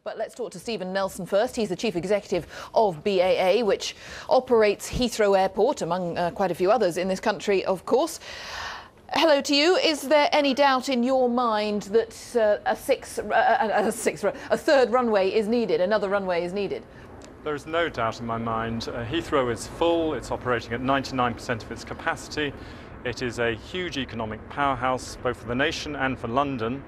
But let's talk to Stephen Nelson first. He's the chief executive of BAA, which operates Heathrow Airport, among quite a few others in this country, of course. Hello to you. Is there any doubt in your mind that a third runway is needed, another runway is needed? There is no doubt in my mind. Heathrow is full. It's operating at 99% of its capacity. It is a huge economic powerhouse, both for the nation and for London.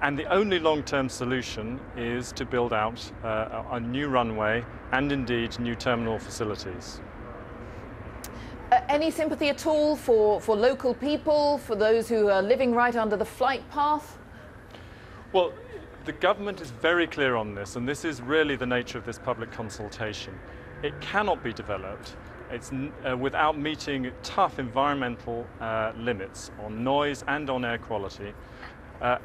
And the only long-term solution is to build out a new runway and indeed new terminal facilities. Any sympathy at all for local people, for those who are living right under the flight path? Well, the government is very clear on this, and this is really the nature of this public consultation. It cannot be developed without meeting tough environmental limits on noise and on air quality.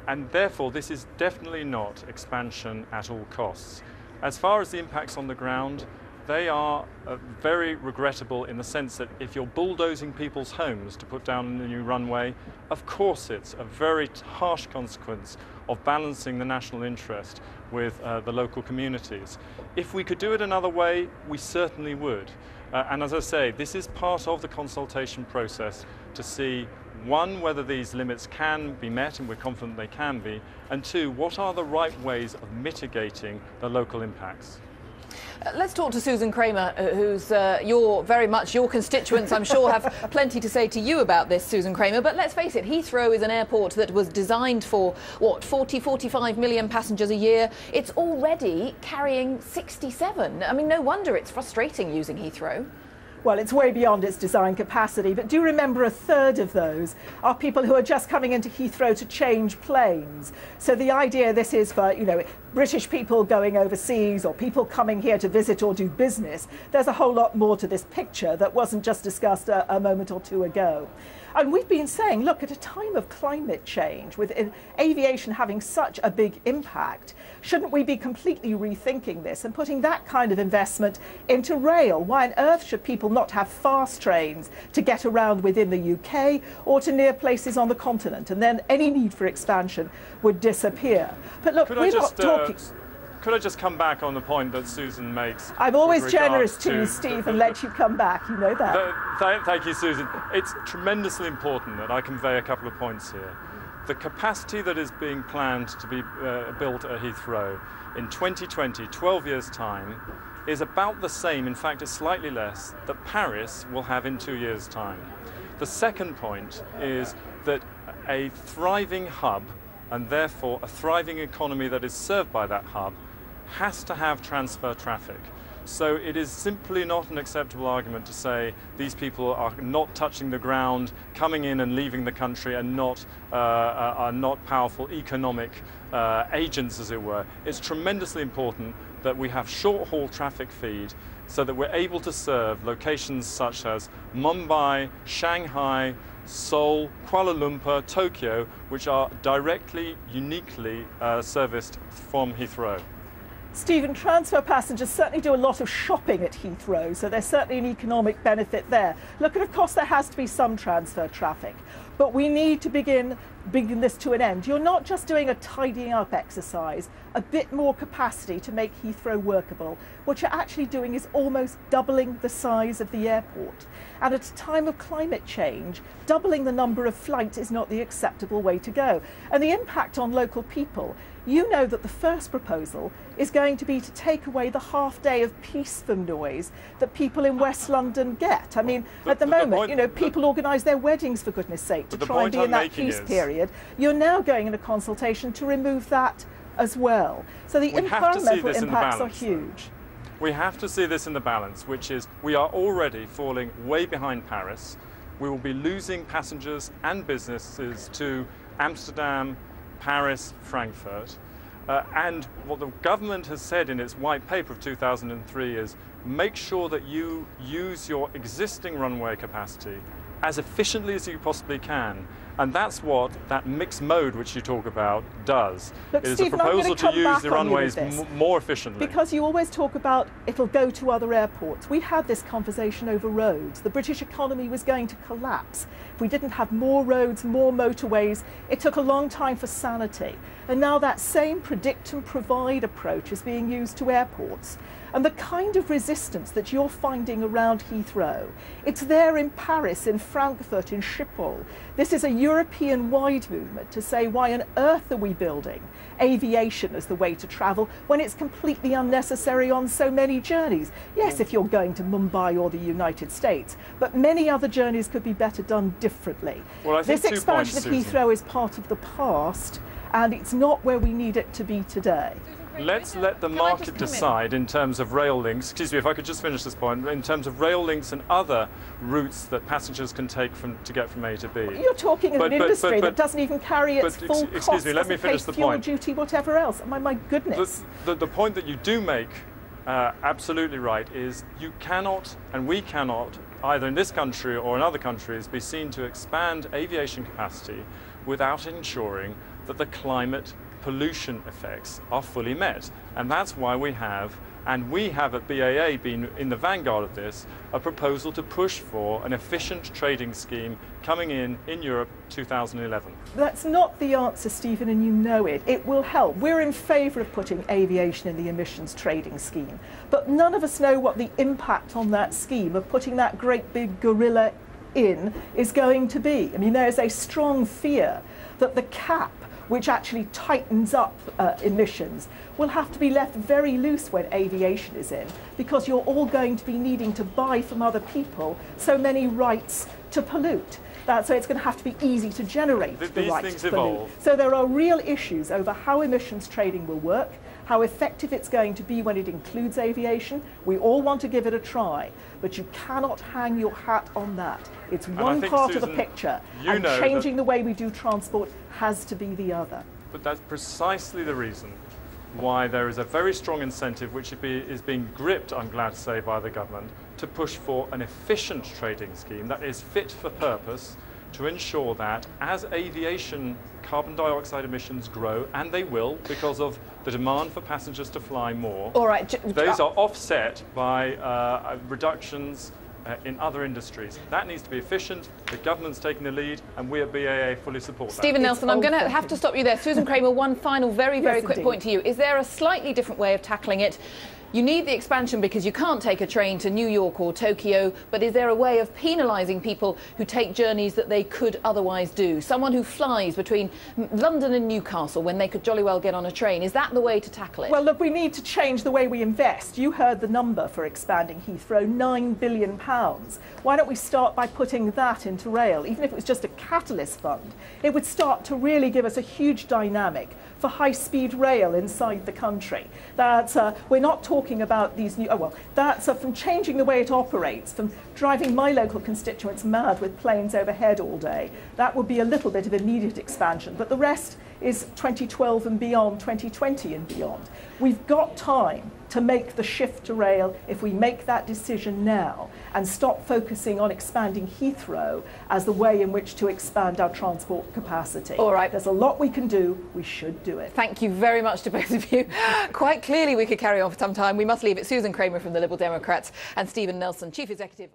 And therefore, this is definitely not expansion at all costs. As far as the impacts on the ground, they are very regrettable in the sense that if you're bulldozing people's homes to put down a new runway, of course it's a very harsh consequence of balancing the national interest with the local communities. If we could do it another way, we certainly would. And as I say, this is part of the consultation process to see, one, whether these limits can be met, and we're confident they can be, and two, what are the right ways of mitigating the local impacts. Let's talk to Susan Kramer, who's very much your constituents, I'm sure, have plenty to say to you about this, Susan Kramer. But let's face it, Heathrow is an airport that was designed for, what, 45 million passengers a year. It's already carrying 67. I mean, no wonder it's frustrating using Heathrow. Well, it's way beyond its design capacity, but do remember a third of those are people who are just coming into Heathrow to change planes. So the idea this is for, British people going overseas or people coming here to visit or do business. There's a whole lot more to this picture that wasn't just discussed a moment or two ago. And we've been saying, look, at a time of climate change, with aviation having such a big impact, shouldn't we be completely rethinking this and putting that kind of investment into rail? Why on earth should people not have fast trains to get around within the UK or to near places on the continent? And then any need for expansion would disappear. But look, we're not talking... Could I just come back on the point that Susan makes? I'm always generous to you, Steve, and let you come back. You know that. Thank you, Susan. It's tremendously important that I convey a couple of points here. The capacity that is being planned to be built at Heathrow in 2020, 12 years' time, is about the same, in fact, it's slightly less, that Paris will have in 2 years' time. The second point is that a thriving hub, and therefore a thriving economy that is served by that hub, has to have transfer traffic. So it is simply not an acceptable argument to say these people are not touching the ground, coming in and leaving the country, and are not powerful economic agents, as it were. It's tremendously important that we have short-haul traffic feed so that we're able to serve locations such as Mumbai, Shanghai, Seoul, Kuala Lumpur, Tokyo, which are directly, uniquely serviced from Heathrow. Stephen, transfer passengers certainly do a lot of shopping at Heathrow, so there's certainly an economic benefit there. Look, and of course there has to be some transfer traffic, but we need to begin this to an end. You're not just doing a tidying up exercise, a bit more capacity to make Heathrow workable. What you're actually doing is almost doubling the size of the airport. And at a time of climate change, doubling the number of flights is not the acceptable way to go. And the impact on local people, you know that the first proposal is going to be to take away the half day of peaceful noise that people in West London get. I mean, at the moment, people organise their weddings, for goodness sake, to try and be in that peace period. You're now going in a consultation to remove that as well. So the environmental impacts are huge. We have to see this in the balance, which is we are already falling way behind Paris. We will be losing passengers and businesses to Amsterdam, Paris, Frankfurt. And what the government has said in its white paper of 2003 is make sure that you use your existing runway capacity as efficiently as you possibly can, And that's what that mixed mode which you talk about does. Look, it is Stephen, a proposal to use the runways more efficiently. Because you always talk about it'll go to other airports. We had this conversation over roads. The British economy was going to collapse if we didn't have more roads, more motorways. It took a long time for sanity. And now that same predict and provide approach is being used to airports. And the kind of resistance that you're finding around Heathrow, it's there in Paris, in Frankfurt, in Schiphol. This is a European-wide movement to say, why on earth are we building aviation as the way to travel when it's completely unnecessary on so many journeys? Yes, if you're going to Mumbai or the United States, but many other journeys could be better done differently. Well, I think this expansion of Heathrow is part of the past, and it's not where we need it to be today. Let's let the market decide in terms of rail links. Excuse me, if I could just finish this point. In terms of rail links and other routes that passengers can take to get from A to B. You're talking of an industry that doesn't even carry its full cost. Excuse me, let me finish the point. Fuel duty, whatever else. My goodness. The point that you do make, absolutely right, is you cannot and we cannot, either in this country or in other countries, be seen to expand aviation capacity without ensuring that the climate pollution effects are fully met. And that's why we have at BAA been in the vanguard of this, a proposal to push for an efficient trading scheme coming in Europe 2011. That's not the answer, Stephen, and you know it. It will help. We're in favour of putting aviation in the emissions trading scheme, but none of us know what the impact on that scheme of putting that great big gorilla in is going to be. I mean, there's a strong fear that the cap, which actually tightens up emissions, will have to be left very loose when aviation is in, because you're all going to be needing to buy from other people so many rights to pollute. So it's going to have to be easy to generate the right to pollute. So there are real issues over how emissions trading will work, how effective it's going to be when it includes aviation. We all want to give it a try, but you cannot hang your hat on that. It's one part of the picture, and changing the way we do transport has to be the other. But that's precisely the reason why there is a very strong incentive, which is being gripped, I'm glad to say, by the government, to push for an efficient trading scheme that is fit for purpose, to ensure that as aviation carbon dioxide emissions grow, and they will because of the demand for passengers to fly more, those are offset by reductions in other industries. That needs to be efficient. The government's taking the lead, and we at BAA fully support that. Stephen Nelson, I'm going to have to stop you there. Susan Kramer, one final very quick point to you. Is there a slightly different way of tackling it? You need the expansion because you can't take a train to New York or Tokyo, but is there a way of penalising people who take journeys that they could otherwise do? Someone who flies between London and Newcastle when they could jolly well get on a train. Is that the way to tackle it? Well, look, we need to change the way we invest. You heard the number for expanding Heathrow, £9 billion. Why don't we start by putting that into rail? Even if it was just a catalyst fund, it would start to really give us a huge dynamic for high-speed rail inside the country. We're not talking about these new, that's from changing the way it operates, from driving my local constituents mad with planes overhead all day. That would be a little bit of immediate expansion, but the rest is 2012 and beyond, 2020 and beyond. We've got time to make the shift to rail if we make that decision now and stop focusing on expanding Heathrow as the way in which to expand our transport capacity. All right. There's a lot we can do. We should do it. Thank you very much to both of you. Quite clearly we could carry on for some time. We must leave it. Susan Kramer from the Liberal Democrats and Stephen Nelson, Chief Executive